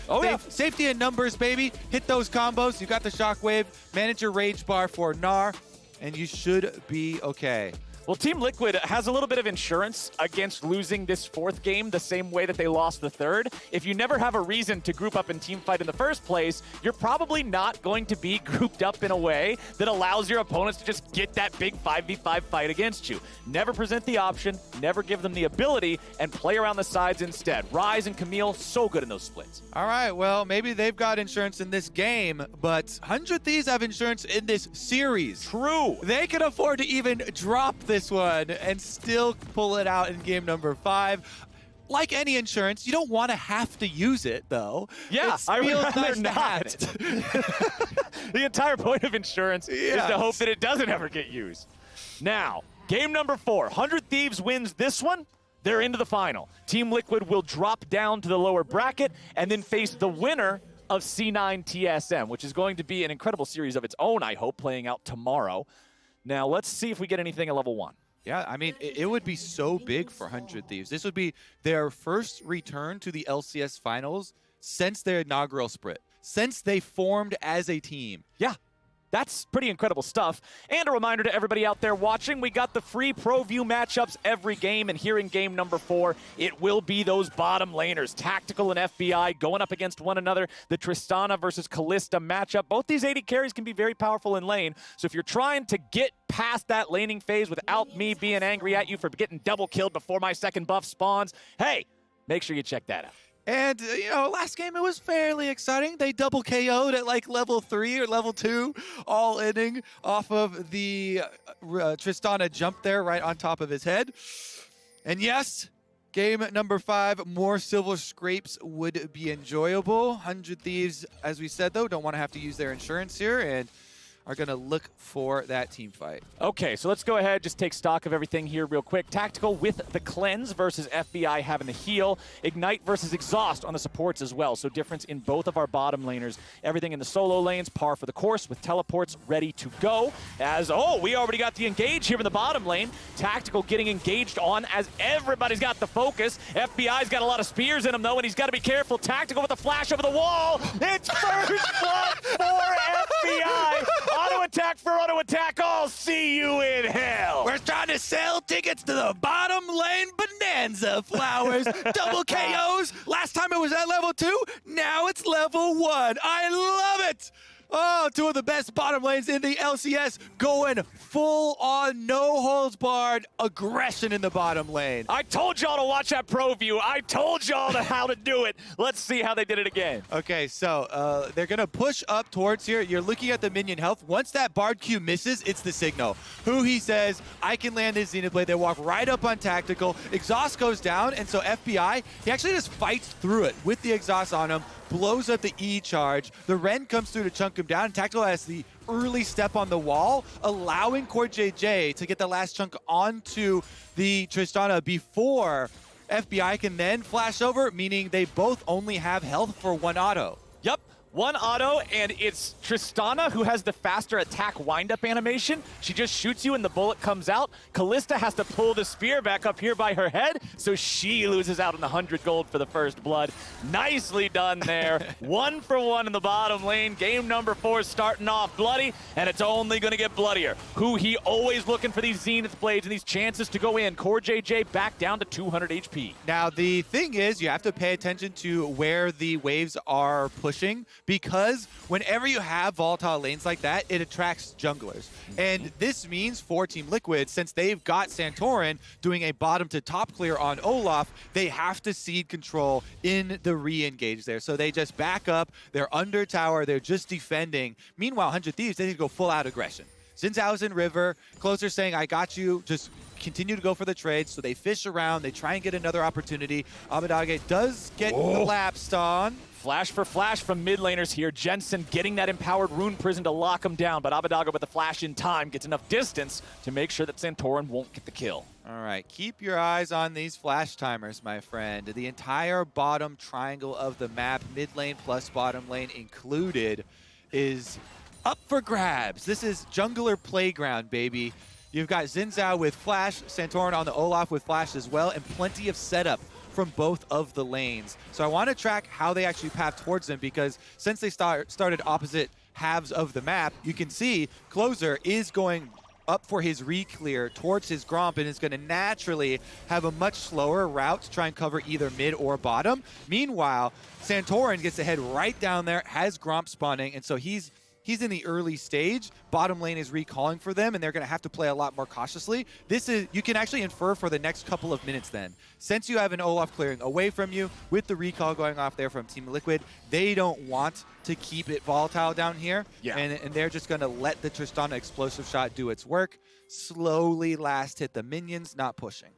Oh, yeah. Safety in numbers, baby. Hit those combos. You got the shockwave. Manage your rage bar for Gnar, and you should be okay. Well, Team Liquid has a little bit of insurance against losing this fourth game the same way that they lost the third. If you never have a reason to group up and team fight in the first place, you're probably not going to be grouped up in a way that allows your opponents to just get that big 5v5 fight against you. Never present the option, never give them the ability, and play around the sides instead. Ryze and Camile, so good in those splits. All right, well, maybe they've got insurance in this game, but 100 Thieves have insurance in this series. True. They can afford to even drop this one and still pull it out in game number 5. Like any insurance, you don't want to have to use it, though. Yeah, I would rather not. The entire point of insurance is to hope that it doesn't ever get used. Now, game number 4. 100 Thieves wins this one. They're into the final. Team Liquid will drop down to the lower bracket and then face the winner of C9 TSM, which is going to be an incredible series of its own, I hope, playing out tomorrow. Now, let's see if we get anything at level 1. Yeah, I mean, it would be so big for 100 Thieves. This would be their first return to the LCS finals since their inaugural split, since they formed as a team. Yeah. That's pretty incredible stuff. And a reminder to everybody out there watching, we got the free Pro View matchups every game, and here in game number 4, it will be those bottom laners, Tactical and FBI, going up against one another. The Tristana versus Kalista matchup. Both these AD carries can be very powerful in lane, so if you're trying to get past that laning phase without me being angry at you for getting double killed before my second buff spawns, hey, make sure you check that out. And, you know, last game it was fairly exciting. They double KO'd at like level 3 or level 2, all inning off of the Tristana jump there right on top of his head. And yes, game number 5, more silver scrapes would be enjoyable. 100 Thieves, as we said, though, don't want to have to use their insurance here and are going to look for that team fight. Okay, so let's go ahead, just take stock of everything here real quick. Tactical with the cleanse versus FBI having the heal. Ignite versus exhaust on the supports as well. So difference in both of our bottom laners. Everything in the solo lanes, par for the course with teleports ready to go. As, we already got the engage here in the bottom lane. Tactical getting engaged on as everybody's got the focus. FBI's got a lot of spears in him though, and he's got to be careful. Tactical with a flash over the wall. It's first blood for FBI. Auto attack for auto attack. I'll see you in hell. We're trying to sell tickets to the bottom lane bonanza flowers. Double KOs. Last time it was at level 2. Now it's level 1. I love it. Oh, 2 of the best bottom lanes in the LCS going full on, no holds barred aggression in the bottom lane. I told y'all to watch that pro view. I told y'all how to do it. Let's see how they did it again. Okay, so they're going to push up towards here. You're looking at the minion health. Once that Bard Q misses, it's the signal. Huhi says, I can land this Zenith Blade. They walk right up on Tactical. Exhaust goes down, and so FBI, he actually just fights through it with the exhaust on him, blows up the E charge. The Ren comes through to chunk him down. Tactical has the early step on the wall, allowing Corejj to get the last chunk onto the Tristana before FBI can then flash over, meaning they both only have health for 1 auto. Yep. 1 auto, and it's Tristana who has the faster attack wind-up animation. She just shoots you and the bullet comes out. Kalista has to pull the spear back up here by her head, so she loses out on the 100 gold for the first blood. Nicely done there. 1 for 1 in the bottom lane. Game number 4 starting off bloody, and it's only going to get bloodier. Huhi always looking for these Zenith Blades and these chances to go in. Corejj back down to 200 HP. Now, the thing is, you have to pay attention to where the waves are pushing, because whenever you have volatile lanes like that, it attracts junglers. And this means for Team Liquid, since they've got Santorin doing a bottom to top clear on Olaf, they have to cede control in the re-engage there. So they just back up, they're under tower, they're just defending. Meanwhile, 100 Thieves, they need to go full out aggression. Xin Xhao's in river, Closer saying, I got you, just continue to go for the trade. So they fish around, they try and get another opportunity. Abbedagge does get lapsed on. Flash for flash from mid laners here. Jensen getting that empowered rune prison to lock him down, but Abbedagge with the flash in time gets enough distance to make sure that Santorin won't get the kill. All right, keep your eyes on these flash timers, my friend. The entire bottom triangle of the map, mid lane plus bottom lane included, is up for grabs. This is jungler playground, baby. You've got Xin Xhao with flash, Santorin on the Olaf with flash as well, and plenty of setup from both of the lanes. So I want to track how they actually path towards them, because since they started opposite halves of the map, you can see Closer is going up for his re-clear towards his Gromp and is going to naturally have a much slower route to try and cover either mid or bottom. Meanwhile, Santorin gets to head right down there, has Gromp spawning, and so he's in the early stage. Bottom lane is recalling for them, and they're going to have to play a lot more cautiously. This is, you can actually infer for the next couple of minutes then. Since you have an Olaf clearing away from you, with the recall going off there from Team Liquid, they don't want to keep it volatile down here. Yeah. And they're just going to let the Tristana explosive shot do its work. Slowly last hit the minions, not pushing.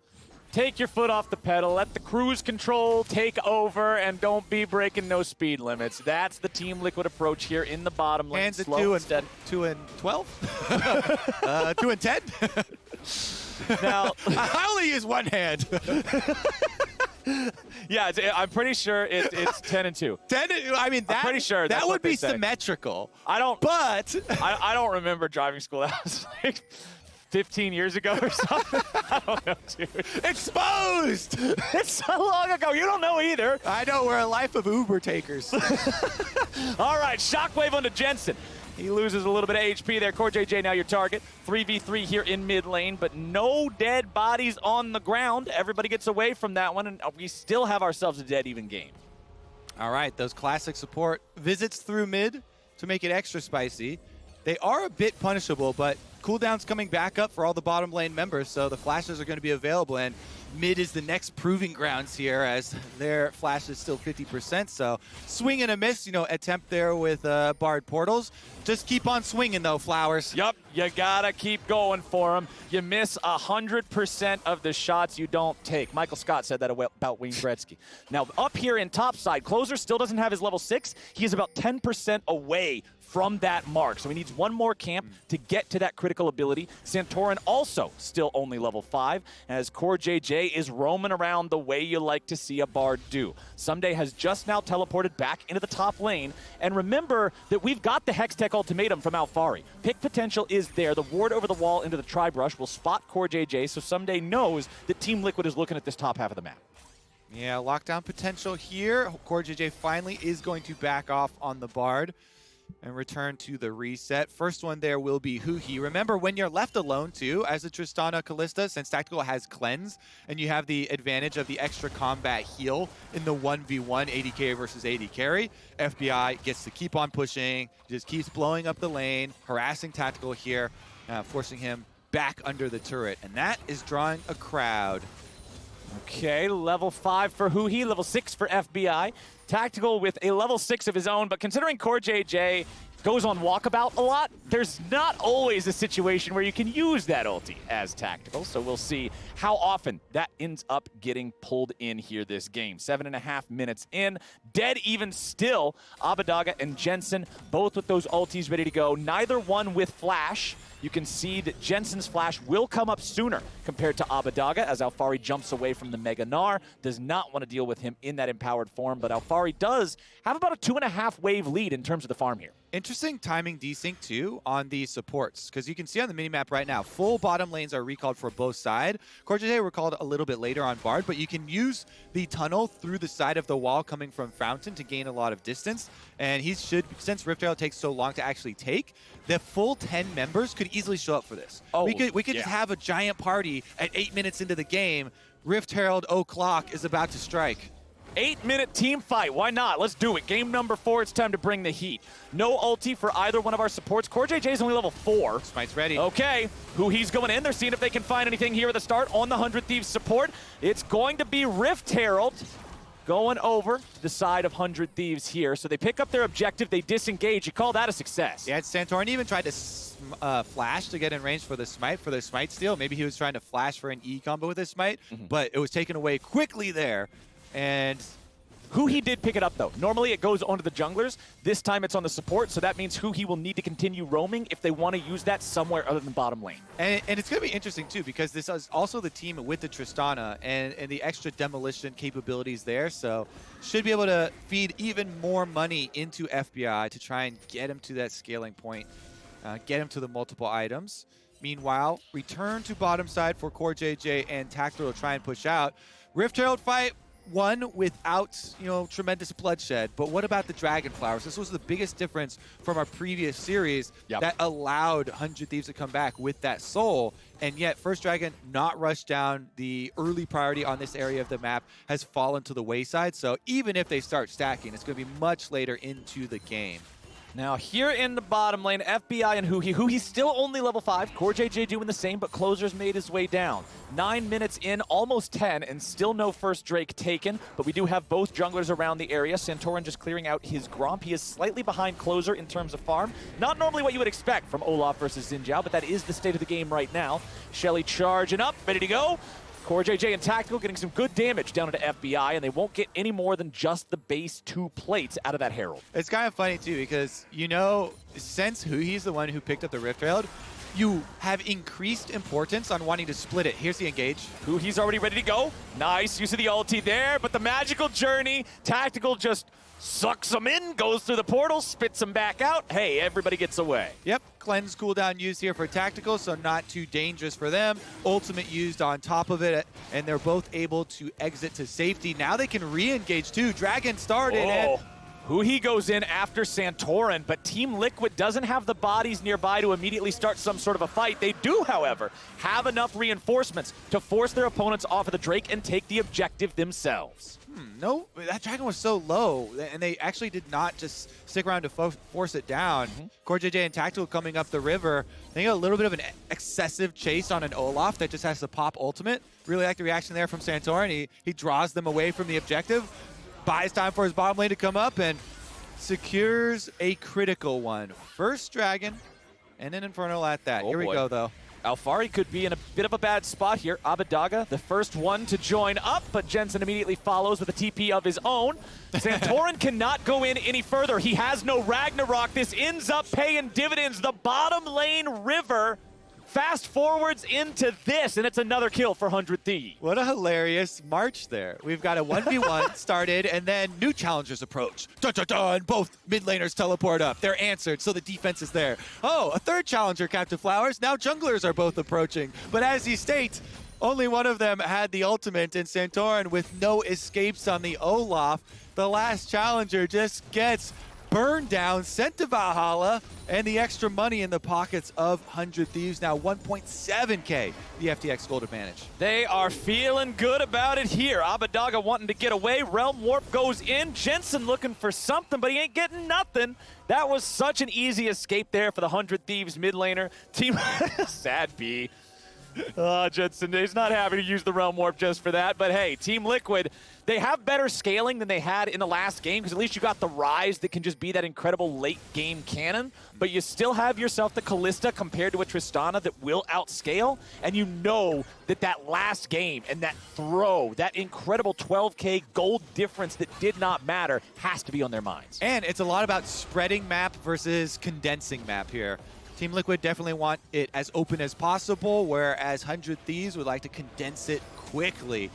Take your foot off the pedal, let the cruise control take over, and don't be breaking no speed limits. That's the Team Liquid approach here in the bottom lane. Hands at Slow 2 and 12? 2 and 10? Now, I only use one hand. yeah, I'm pretty sure it's 10 and 2. 10, I mean, that, I'm pretty sure that that's would what they be say. symmetrical. But I I don't remember driving school. That was like 15 years ago or something. I don't know, dude. exposed. It's so long ago. You don't know either. I know, we're a life of Uber takers. All right, Shockwave onto Jensen. He loses a little bit of HP there. Corejj now your target. 3v3 here in mid lane, but no dead bodies on the ground. Everybody gets away from that one, and we still have ourselves a dead even game. All right, those classic support visits through mid to make it extra spicy. They are a bit punishable, but cooldown's coming back up for all the bottom lane members, so the flashes are going to be available, and mid is the next proving grounds here, as their flash is still 50%, so swing and a miss, attempt there with Bard portals. Just keep on swinging though, Flowers. Yup, you gotta keep going for him. You miss 100% of the shots you don't take. Michael Scott said that about Wayne Gretzky. Now, up here in topside, Closer still doesn't have his level 6. He is about 10% away from that mark. So he needs one more camp to get to that critical ability. Santorin also still only level 5, as Corejj is roaming around the way you like to see a Bard do. Ssumday has just now teleported back into the top lane. And remember that we've got the Hextech ultimatum from Alphari. Pick potential is there. The ward over the wall into the Tri-Brush will spot Corejj, so Ssumday knows that Team Liquid is looking at this top half of the map. Yeah, lockdown potential here. Corejj finally is going to back off on the Bard and return to the reset. First one there will be Huhi. Remember, when you're left alone, too, as a Tristana Kalista, since Tactical has Cleanse, and you have the advantage of the extra combat heal in the 1v1 AD versus AD carry, FBI gets to keep on pushing, just keeps blowing up the lane, harassing Tactical here, forcing him back under the turret, and that is drawing a crowd. Okay, level 5 for Huhi, level 6 for FBI. Tactical with a level 6 of his own, but considering Corejj goes on walkabout a lot, there's not always a situation where you can use that ulti as Tactical, so we'll see how often that ends up getting pulled in here this game. 7.5 minutes in, dead even still. Abbedagge and Jensen, both with those ultis ready to go, neither one with flash. You can see that Jensen's flash will come up sooner compared to Abbedagge, as Alphari jumps away from the Mega Gnar. Does not want to deal with him in that empowered form, but Alphari does have about a 2.5 wave lead in terms of the farm here. Interesting timing desync, too, on the supports, because you can see on the minimap right now, full bottom lanes are recalled for both sides. Corejj were called a little bit later on Bard, but you can use the tunnel through the side of the wall coming from Fountain to gain a lot of distance, and he should, since Rift Herald takes so long to actually take, the full 10 members could easily show up for this. Oh, we could just have a giant party at 8 minutes into the game. Rift Herald o'clock is about to strike. 8-minute team fight. Why not? Let's do it. Game number 4. It's time to bring the heat. No ulti for either one of our supports. Corejj is only level 4. Smite's ready. Okay. Huhi's going in. They're seeing if they can find anything here at the start on the 100 Thieves support. It's going to be Rift Herald going over to the side of 100 Thieves here. So they pick up their objective. They disengage. You call that a success. Yeah, Santorin even tried to flash to get in range for the smite steal. Maybe he was trying to flash for an E combo with his smite, but it was taken away quickly there. And Huhi did pick it up, though. Normally it goes onto the junglers. This time it's on the support, so that means Huhi will need to continue roaming if they want to use that somewhere other than bottom lane. And it's going to be interesting, too, because this is also the team with the Tristana and the extra demolition capabilities there, so should be able to feed even more money into FBI to try and get him to that scaling point, get him to the multiple items. Meanwhile, return to bottom side for Corejj and Tactical to try and push out. Rift Herald fight won without, tremendous bloodshed. But what about the Dragon Flowers? This was the biggest difference from our previous series that allowed 100 Thieves to come back with that soul. And yet, First Dragon not rushed down. The early priority on this area of the map has fallen to the wayside. So even if they start stacking, it's going to be much later into the game. Now here in the bottom lane, FBI and Huhi. Huhi's still only level 5. Corejj doing the same, but Closer's made his way down. 9 minutes in, almost 10, and still no first Drake taken. But we do have both junglers around the area. Santorin just clearing out his Gromp. He is slightly behind Closer in terms of farm. Not normally what you would expect from Olaf versus Xin Xhao, but that is the state of the game right now. Shelly charging up, ready to go. Corejj and Tactical getting some good damage down into FBI, and they won't get any more than just the base 2 plates out of that Herald. It's kind of funny, too, because, since Huhi's the one who picked up the Rift Herald, you have increased importance on wanting to split it. Here's the engage. Huhi's already ready to go. Nice use of the ulti there, but the magical journey, Tactical just sucks them in, goes through the portal, spits them back out. Hey, everybody gets away. Yep, cleanse cooldown used here for Tactical, so not too dangerous for them. Ultimate used on top of it, and they're both able to exit to safety. Now they can re-engage too. Dragon started and Huhi goes in after Santorin, but Team Liquid doesn't have the bodies nearby to immediately start some sort of a fight. They do, however, have enough reinforcements to force their opponents off of the Drake and take the objective themselves. No, that Dragon was so low, and they actually did not just stick around to force it down. Corejj and Tactical coming up the river. They got a little bit of an excessive chase on an Olaf that just has to pop ultimate. Really like the reaction there from Santorin. He draws them away from the objective, buys time for his bottom lane to come up, and secures a critical one. First Dragon, and an Infernal at that. Here we go, though. Alphari could be in a bit of a bad spot here. Abbedagge, the first one to join up, but Jensen immediately follows with a TP of his own. Santorin cannot go in any further. He has no Ragnarok. This ends up paying dividends. The bottom lane river fast forwards into this, and it's another kill for 100 Thieves. What a hilarious march there. We've got a 1v1 started, and then new challengers approach. And both mid laners teleport up. They're answered, so the defense is there. Oh, a third challenger, Captain Flowers. Now junglers are both approaching. But as he states, only one of them had the ultimate, and Santorin with no escapes on the Olaf. The last challenger just gets burned down, sent to Valhalla, and the extra money in the pockets of 100 Thieves. Now 1.7K, the FTX gold advantage. They are feeling good about it here. Abbedagge wanting to get away. Realm Warp goes in. Jensen looking for something, but he ain't getting nothing. That was such an easy escape there for the 100 Thieves mid laner. Team sad B. Jensen, he's not happy to use the Realm Warp just for that. But hey, Team Liquid, they have better scaling than they had in the last game, because at least you got the Ryze that can just be that incredible late game cannon. But you still have yourself the Kalista compared to a Tristana that will outscale. And you know that that last game and that throw, that incredible 12K gold difference that did not matter, has to be on their minds. And it's a lot about spreading map versus condensing map here. Team Liquid definitely want it as open as possible, whereas 100 Thieves would like to condense it quickly.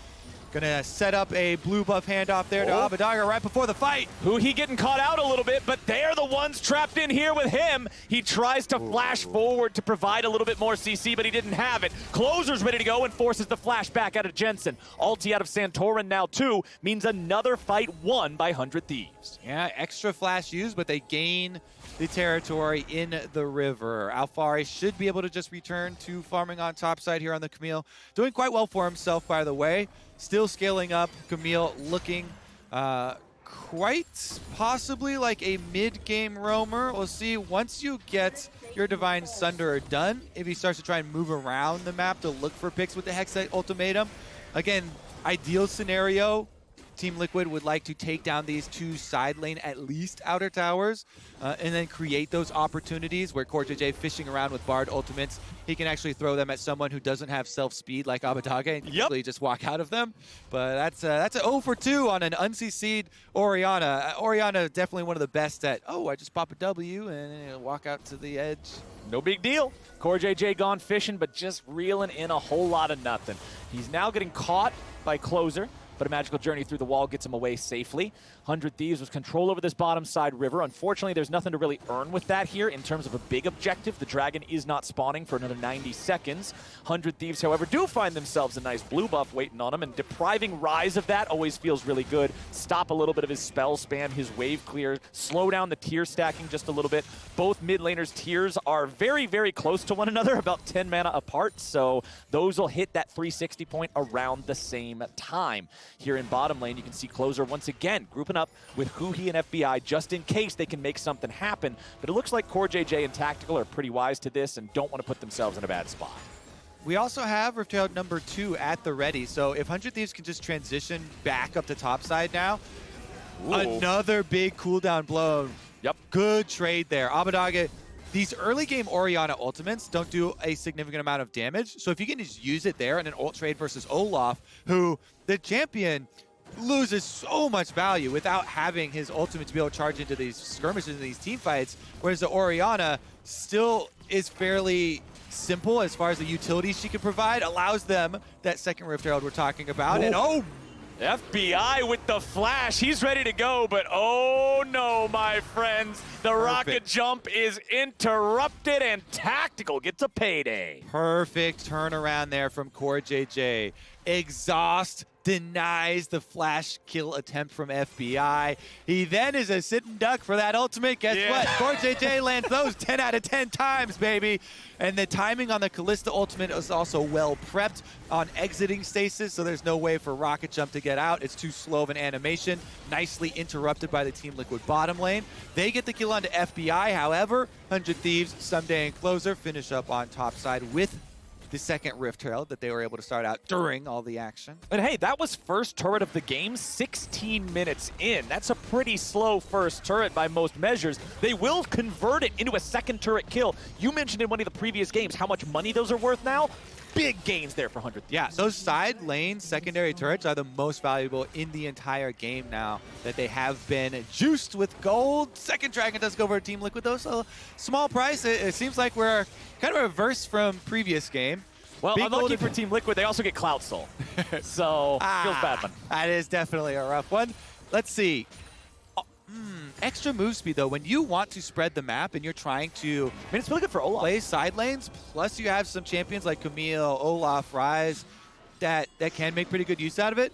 Gonna set up a blue buff handoff there to Abbedagge right before the fight. Huhi getting caught out a little bit, but they're the ones trapped in here with him. He tries to flash forward to provide a little bit more CC, but he didn't have it. Closer's ready to go and forces the flash back out of Jensen. Ulti out of Santorin now too means another fight won by 100 Thieves. Yeah, extra flash used, but they gain the territory in the river. Alphari should be able to just return to farming on top side here on the Camile. Doing quite well for himself, by the way. Still scaling up. Camile looking quite possibly like a mid-game roamer. We'll see once you get your Divine Sunderer done, if he starts to try and move around the map to look for picks with the Hex Ultimatum. Again, ideal scenario, Team Liquid would like to take down these two side lane, at least outer towers, and then create those opportunities where Corejj fishing around with Bard ultimates. He can actually throw them at someone who doesn't have self-speed like Abbedagge and usually just walk out of them. But that's a 0 for 2 on an uncc'd Oriana. Oriana definitely one of the best at, I just pop a W and walk out to the edge. No big deal. Corejj gone fishing, but just reeling in a whole lot of nothing. He's now getting caught by Closer, but a magical journey through the wall gets him away safely. 100 Thieves with control over this bottom side river. Unfortunately, there's nothing to really earn with that here in terms of a big objective. The dragon is not spawning for another 90 seconds. 100 Thieves, however, do find themselves a nice blue buff waiting on them, and depriving Ryze of that always feels really good. Stop a little bit of his spell spam, his wave clear, slow down the tier stacking just a little bit. Both mid laners' tiers are very, very close to one another, about 10 mana apart, so those will hit that 360 point around the same time. Here in bottom lane, you can see Closer once again grouping up with Huhi and FBI just in case they can make something happen, but it looks like Corejj and Tactical are pretty wise to this and don't want to put themselves in a bad spot. We also have Rift Herald number 2 at the ready, so if 100 Thieves can just transition back up to top side now, Ooh. Another big cooldown blow. Yep. Good trade there. Abbedagge, these early game Oriana ultimates don't do a significant amount of damage, so if you can just use it there in an ult trade versus Olaf, who the champion loses so much value without having his ultimate to be able to charge into these skirmishes and these team fights, whereas the Oriana still is fairly simple as far as the utilities she can provide, allows them that second Rift Herald we're talking about. Whoa. And FBI with the flash. He's ready to go, but oh no, my friends. The rocket jump is interrupted, and Tactical gets a payday. Perfect turnaround there from Corejj. Exhaust denies the flash kill attempt from FBI. He then is a sitting duck for that ultimate. Guess what? Corejj lands those 10 out of 10 times, baby. And the timing on the Kalista ultimate is also well prepped on exiting stasis, so there's no way for Rocket Jump to get out. It's too slow of an animation. Nicely interrupted by the Team Liquid bottom lane. They get the kill onto FBI, however, 100 Thieves, Ssumday, and Closer finish up on top side with the second Rift Herald that they were able to start out during all the action. And hey, that was first turret of the game, 16 minutes in. That's a pretty slow first turret by most measures. They will convert it into a second turret kill. You mentioned in one of the previous games how much money those are worth now. Big gains there for 100. Yeah, those side lane secondary turrets are the most valuable in the entire game now that they have been juiced with gold. Second Dragon does go for Team Liquid though, so small price. It seems like we're kind of reverse from previous game. Well, Big unlucky for Team Liquid, they also get Cloud Soul. So, feels bad one. That is definitely a rough one. Let's see. Extra move speed, though. When you want to spread the map and you're trying to it's really good for Olaf. Play side lanes, plus you have some champions like Camile, Olaf, Ryze that can make pretty good use out of it.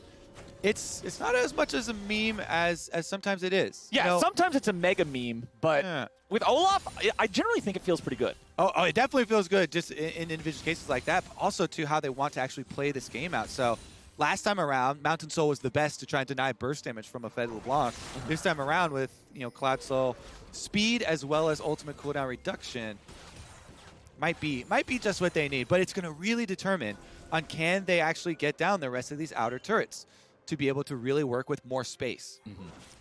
It's not as much as a meme as sometimes it is. Yeah, you know? Sometimes it's a mega meme, but with Olaf, I generally think it feels pretty good. Oh, it definitely feels good just in individual cases like that, but also to how they want to actually play this game out. So last time around, Mountain Soul was the best to try and deny burst damage from a Fed LeBlanc. This time around with, Cloud Soul, speed as well as ultimate cooldown reduction might be just what they need, but it's going to really determine on can they actually get down the rest of these outer turrets to be able to really work with more space.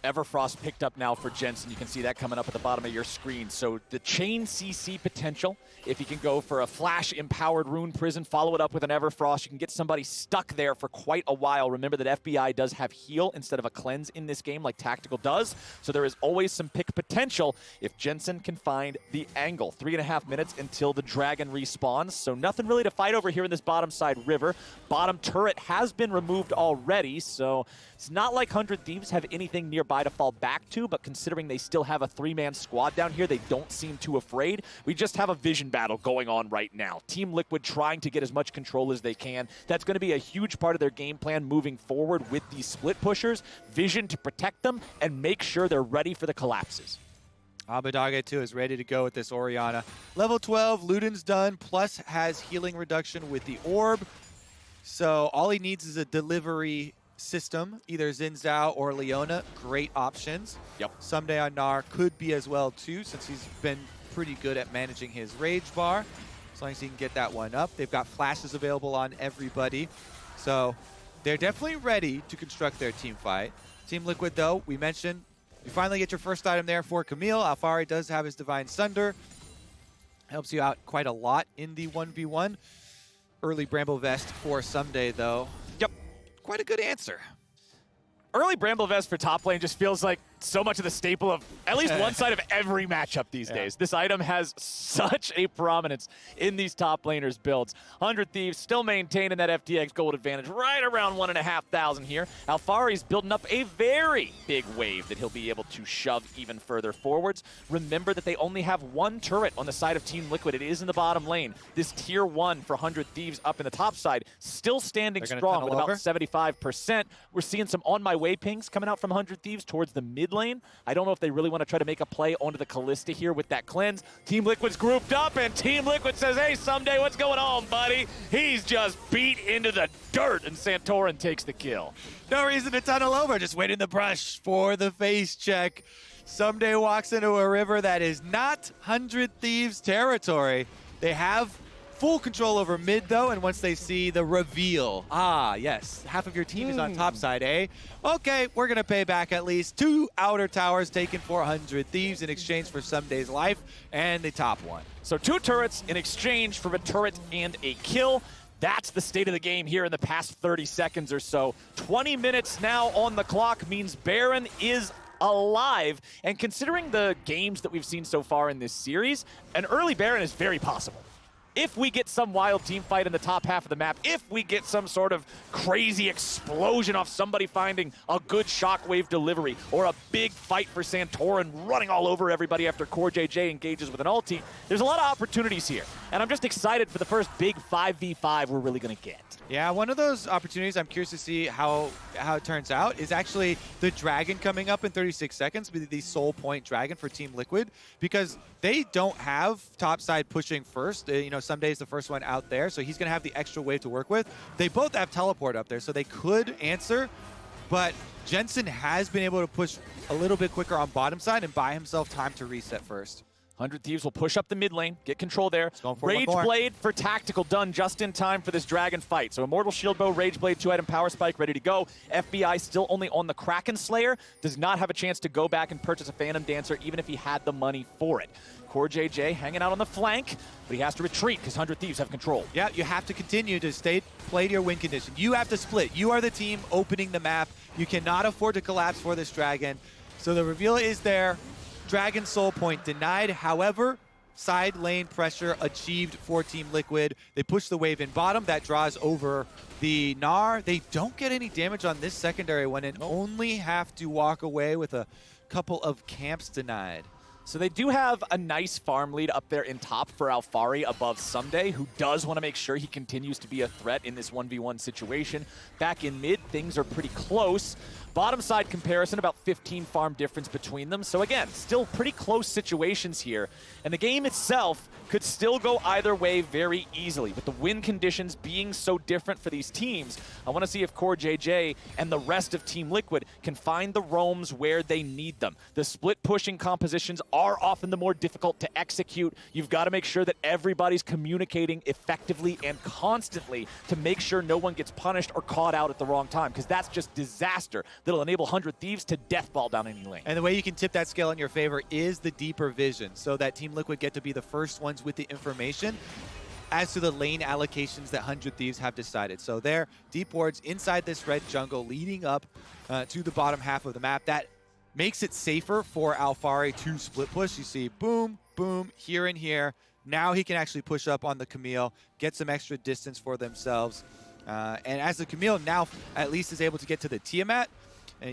Everfrost picked up now for Jensen. You can see that coming up at the bottom of your screen. So the chain CC potential, if you can go for a flash-empowered Rune Prison, follow it up with an Everfrost, you can get somebody stuck there for quite a while. Remember that FBI does have heal instead of a cleanse in this game like Tactical does, so there is always some pick potential if Jensen can find the angle. 3.5 minutes until the dragon respawns, so nothing really to fight over here in this bottom side river. Bottom turret has been removed already, so it's not like 100 Thieves have anything nearby to fall back to, but considering they still have a 3-man squad down here, they don't seem too afraid. We just have a vision battle going on right now. Team Liquid trying to get as much control as they can. That's going to be a huge part of their game plan moving forward with these split pushers. Vision to protect them and make sure they're ready for the collapses. Abbedagge too is ready to go with this Oriana. Level 12, Luden's done, plus has healing reduction with the orb. So all he needs is a delivery system, either Xin Xhao or Leona. Great options. Yep. Ssumday on Gnar could be as well too, since he's been pretty good at managing his rage bar. As long as he can get that one up. They've got flashes available on everybody. So they're definitely ready to construct their team fight. Team Liquid though, we mentioned, you finally get your first item there for Camile. Alphari does have his Divine Sunder. Helps you out quite a lot in the 1v1. Early Bramble Vest for Ssumday though. Yep. Quite a good answer. Early Bramble Vest for top lane just feels like so much of the staple of at least one side of every matchup these days. This item has such a prominence in these top laners' builds. 100 Thieves still maintaining that FTX gold advantage right around 1,500 here. Alphari's building up a very big wave that he'll be able to shove even further forwards. Remember that they only have one turret on the side of Team Liquid. It is in the bottom lane. This tier 1 for 100 Thieves up in the top side, still standing strong with about 75%. We're seeing some on my way pings coming out from 100 Thieves towards the mid lane. I don't know if they really want to try to make a play onto the Kalista here with that cleanse. Team Liquid's grouped up, and Team Liquid says, hey, Ssumday, what's going on, buddy? He's just beat into the dirt, and Santorin takes the kill. No reason to tunnel over, just wait in the brush for the face check. Ssumday walks into a river that is not 100 Thieves territory. They have full control over mid, though, and once they see the reveal, yes, half of your team is on top side, eh? Okay, we're going to pay back at least 2 outer towers taken for 100 Thieves in exchange for Ssumday's life, and the top one. So 2 turrets in exchange for a turret and a kill. That's the state of the game here in the past 30 seconds or so. 20 minutes now on the clock means Baron is alive, and considering the games that we've seen so far in this series, an early Baron is very possible. If we get some wild team fight in the top half of the map, if we get some sort of crazy explosion off somebody finding a good shockwave delivery, or a big fight for Santorin running all over everybody after Corejj engages with an ulti, there's a lot of opportunities here. And I'm just excited for the first big 5v5 we're really going to get. Yeah, one of those opportunities I'm curious to see how it turns out is actually the Dragon coming up in 36 seconds, the Soul Point Dragon for Team Liquid, because they don't have topside pushing first. Ssumday is the first one out there, so he's going to have the extra wave to work with. They both have teleport up there, so they could answer, but Jensen has been able to push a little bit quicker on bottom side and buy himself time to reset first. 100 Thieves will push up the mid lane, get control there. Rage Blade for Tactical done just in time for this Dragon fight. So Immortal Shield Bow, Rage Blade, 2-item Power Spike ready to go. FBI still only on the Kraken Slayer. Does not have a chance to go back and purchase a Phantom Dancer even if he had the money for it. Corejj hanging out on the flank, but he has to retreat because 100 Thieves have control. Yeah, you have to continue to play to your win condition. You have to split. You are the team opening the map. You cannot afford to collapse for this Dragon. So the reveal is there. Dragon Soul Point denied. However, side lane pressure achieved for Team Liquid. They push the wave in bottom. That draws over the Gnar. They don't get any damage on this secondary one and only have to walk away with a couple of camps denied. So they do have a nice farm lead up there in top for Alphari above Ssumday, who does want to make sure he continues to be a threat in this 1v1 situation. Back in mid, things are pretty close. Bottom side comparison, about 15 farm difference between them. So again, still pretty close situations here. And the game itself could still go either way very easily. With the win conditions being so different for these teams, I want to see if Corejj and the rest of Team Liquid can find the roams where they need them. The split pushing compositions are often the more difficult to execute. You've got to make sure that everybody's communicating effectively and constantly to make sure no one gets punished or caught out at the wrong time, because that's just disaster. That'll enable 100 Thieves to deathball down any lane. And the way you can tip that scale in your favor is the deeper vision, so that Team Liquid get to be the first ones with the information as to the lane allocations that 100 Thieves have decided. So they're deep wards inside this red jungle leading up to the bottom half of the map. That makes it safer for Alphari to split push. You see boom, boom, here and here. Now he can actually push up on the Camile, get some extra distance for themselves. And as the Camile now at least is able to get to the Tiamat,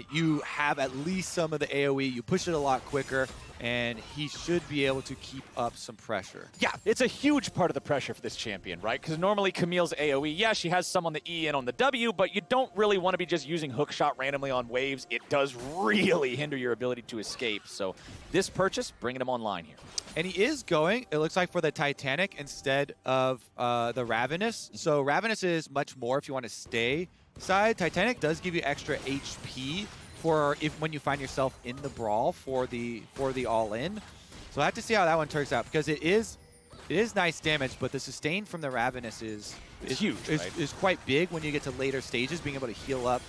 you have at least some of the AoE. You push it a lot quicker, and he should be able to keep up some pressure. Yeah, it's a huge part of the pressure for this champion, right? Because normally Camile's AoE, yeah, she has some on the E and on the W, but you don't really want to be just using hookshot randomly on waves. It does really hinder your ability to escape. So this purchase, bringing him online here. And he is going, it looks like, for the Titanic instead of the Ravenous. So Ravenous is much more if you want to stay side. Titanic does give you extra HP for when you find yourself in the brawl for the all-in. So I have to see how that one turns out, because it is nice damage, but the sustain from the Ravenous is huge, right? is quite big when you get to later stages, being able to heal up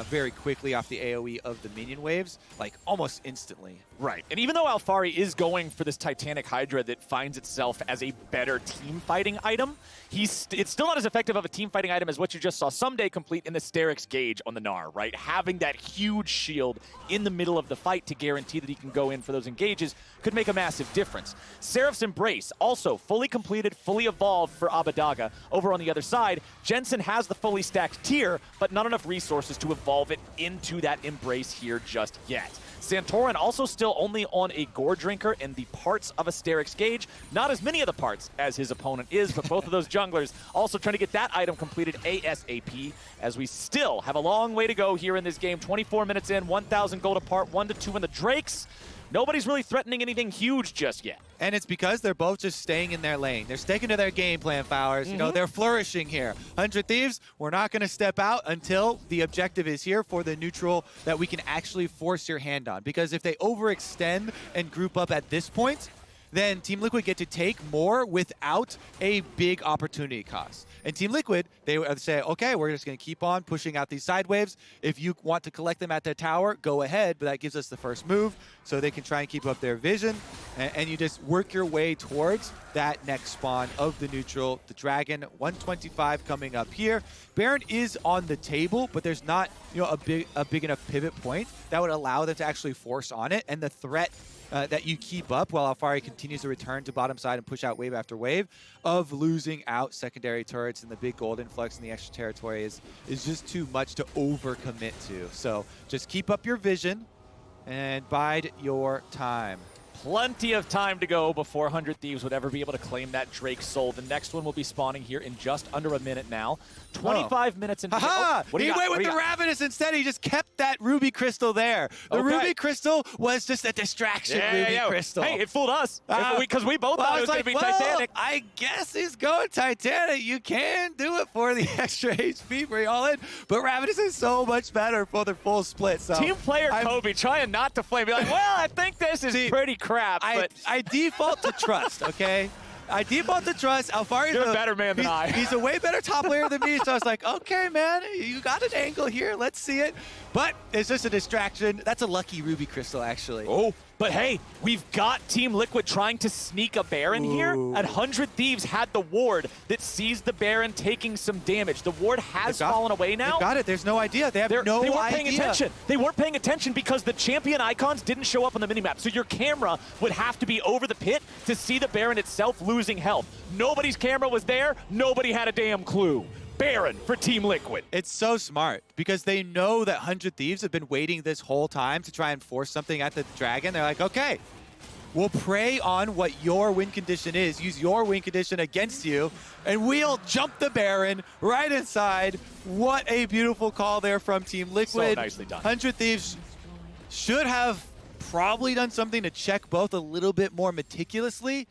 very quickly off the AoE of the minion waves, like almost instantly. Right. And even though Alphari is going for this Titanic Hydra that finds itself as a better team fighting item, it's still not as effective of a team fighting item as what you just saw Ssumday complete in the Sterix Gauge on the Gnar, right? Having that huge shield in the middle of the fight to guarantee that he can go in for those engages could make a massive difference. Seraph's Embrace, also fully completed, fully evolved for Abbedagge. Over on the other side, Jensen has the fully stacked tier, but not enough resources to evolve it into that Embrace here just yet. Santorin also still only on a Gore Drinker and the parts of a Sterix Gauge. Not as many of the parts as his opponent is, but both of those junglers also trying to get that item completed ASAP, as we still have a long way to go here in this game. 24 minutes in, 1,000 gold apart, 1-2 in the Drakes. Nobody's really threatening anything huge just yet. And it's because they're both just staying in their lane. They're sticking to their game plan, Flowers. You know, they're flourishing here. 100 Thieves, we're not going to step out until the objective is here for the neutral that we can actually force your hand on. Because if they overextend and group up at this point, then Team Liquid get to take more without a big opportunity cost. And Team Liquid, they would say, okay, we're just going to keep on pushing out these side waves. If you want to collect them at their tower, go ahead, but that gives us the first move so they can try and keep up their vision. And you just work your way towards that next spawn of the neutral, the Dragon. 125 coming up here. Baron is on the table, but there's not, you know, a big enough pivot point that would allow them to actually force on it. And the threat that you keep up while Alphari continues to return to bottom side and push out wave after wave of losing out secondary turrets, and the big gold influx in the extra territory is just too much to overcommit to. So just keep up your vision and bide your time. Plenty of time to go before 100 Thieves would ever be able to claim that Drake soul. The next one will be spawning here in just under a minute now. 25 minutes into He went with the Ravenous instead. He just kept that Ruby Crystal there. The Ruby Crystal was just a distraction Crystal. Hey, it fooled us. Because we both thought it was going to be Titanic. I guess he's going Titanic. You can do it for the extra HP for all in. But Ravenous is so much better for the full split. So Team player Kobe trying not to flame. Be like, well, I think this is pretty crap. But I default to trust, okay? I default to trust. Alphari's a better man than I. He's a way better top player than me, so I was like, okay, man, you got an angle here. Let's see it. But it's just a distraction. That's a lucky Ruby Crystal, actually. Oh, but hey, we've got Team Liquid trying to sneak a Baron here. And 100 Thieves had the ward that sees the Baron taking some damage. The ward has fallen away now. They got it. There's no idea. They have no idea. They weren't paying attention. They weren't paying attention because the champion icons didn't show up on the minimap. So your camera would have to be over the pit to see the Baron itself losing health. Nobody's camera was there. Nobody had a damn clue. Baron for Team Liquid. It's so smart because they know that 100 Thieves have been waiting this whole time to try and force something at the Dragon. They're like, okay, we'll prey on what your win condition is, use your win condition against you, and we'll jump the Baron right inside. What a beautiful call there from Team Liquid. So nicely done. 100 Thieves should have probably done something to check both a little bit more meticulously.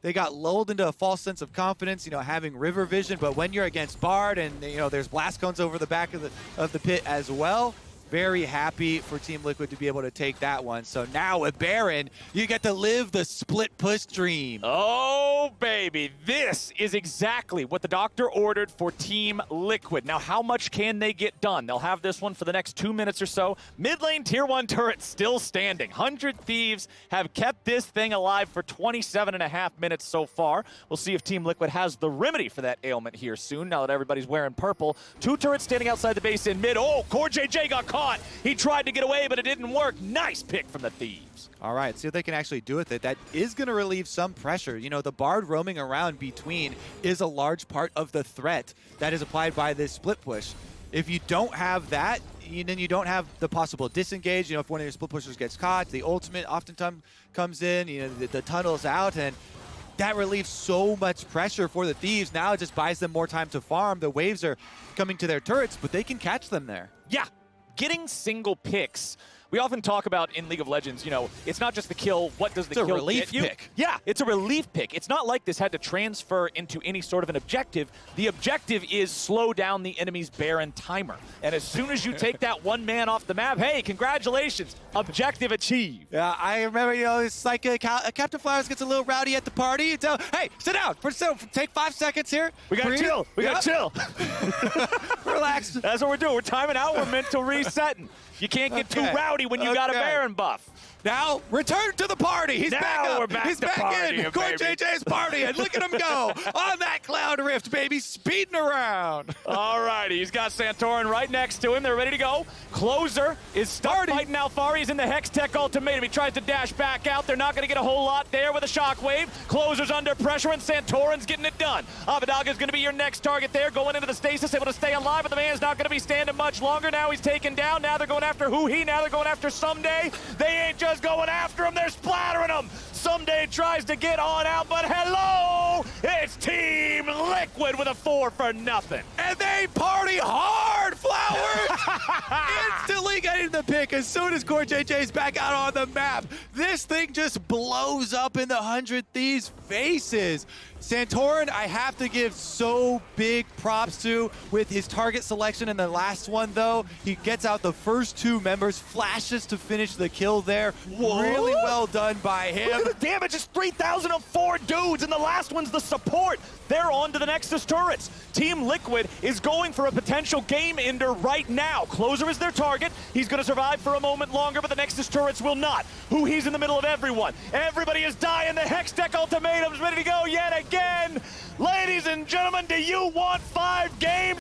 They got lulled into a false sense of confidence, you know, having river vision. But when you're against Bard and, you know, there's blast cones over the back of the pit as well, very happy for Team Liquid to be able to take that one. So now with Baron, you get to live the split push dream. Oh, baby. This is exactly what the doctor ordered for Team Liquid. Now, how much can they get done? They'll have this one for the next 2 minutes or so. Mid lane tier 1 turret still standing. 100 Thieves have kept this thing alive for 27.5 minutes so far. We'll see if Team Liquid has the remedy for that ailment here soon, now that everybody's wearing purple. 2 turrets standing outside the base in mid. Oh, Corejj got caught. He tried to get away, but it didn't work. Nice pick from the Thieves. All right, see what they can actually do with it. That is going to relieve some pressure. You know, the Bard roaming around between is a large part of the threat that is applied by this split push. If you don't have that, then you don't have the possible disengage. You know, if one of your split pushers gets caught, the ultimate oftentimes comes in, you know, the tunnel's out, and that relieves so much pressure for the Thieves. Now it just buys them more time to farm. The waves are coming to their turrets, but they can catch them there. Yeah. Getting single picks, we often talk about in League of Legends, you know, it's not just the kill, what does the kill get you? It's a relief pick. Yeah, it's a relief pick. It's not like this had to transfer into any sort of an objective. The objective is slow down the enemy's Baron timer. And as soon as you take that one man off the map, hey, congratulations, objective achieved. Yeah, I remember, you know, it's like Captain Flowers gets a little rowdy at the party. You tell, hey, sit down. Take 5 seconds here. We got to chill. We got to chill. Relax. That's what we're doing. We're timing out. We're mental resetting. You can't get too rowdy when you got a Baron buff. Now, return to the party. He's Now back up. we're back He's to back in. partying, Corejj's partying. Look at him go on that Cloud Rift, baby, speeding around. All righty, he's got Santorin right next to him. They're ready to go. Closer is stuck fighting Alphari. He's in the Hex Tech ultimatum. He tries to dash back out. They're not going to get a whole lot there with a shockwave. Closer's under pressure, and Santorin's getting it done. Abbedagge is going to be your next target there, going into the stasis, able to stay alive, but the man's not going to be standing much longer. Now he's taken down. Now they're going after Huhi. Now they're going after Ssumday. They ain't just going after him, they're splattering him. Ssumday tries to get on out, but hello! It's Team Liquid with a 4 for nothing. And they party hard, Flowers! Instantly getting the pick as soon as Corejj's back out on the map. This thing just blows up in the 100 Thieves' faces. Santorin, I have to give so big props to with his target selection in the last one, though. He gets out the first 2 members, flashes to finish the kill there. Whoa. Really well done by him. Look at the damage, it's 3,004 dudes, and the last one's the support. They're on to the Nexus turrets. Team Liquid is going for a potential game ender right now. Closer is their target. He's going to survive for a moment longer, but the Nexus turrets will not. Huhi's in the middle of everyone. Everybody is dying. The Hex Tech ultimatum's ready to go yet again. Ladies and gentlemen, do you want 5 games